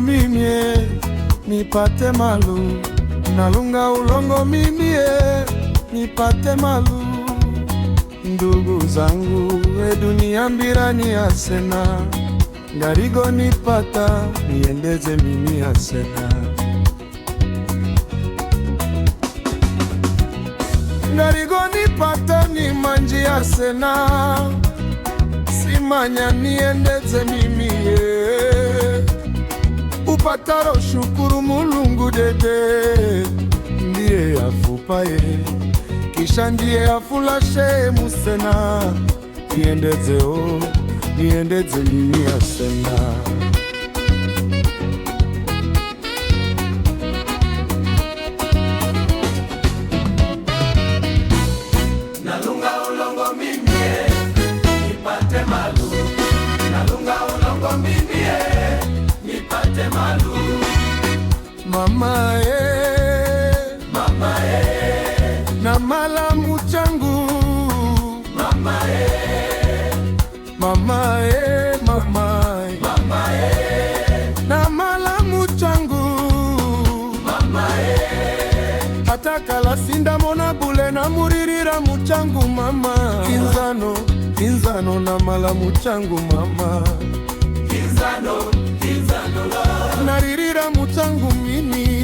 mimie nipate malu, nalunga ulongo mimie nipate malu. Ndugu zangu dunia mbirani asena, ngarigo nipata niendeze mimi asena. Ngarigo nipata ni manji asena, simanya niendeze mimi upataro shukuru Mulungu dede, ndiye afupaye kisha ndiye afulashe musena. Niendeze mimi asena. Nalunga ulongo mimie nipate malu, nalunga ulongo mimie nipate malu. Mama na malamu changu mama na malamu changu mama hata kala sinda mona bule na muririra muchangu mama. Kinzano na malamu changu mama, kinzano naririra muchangu mimi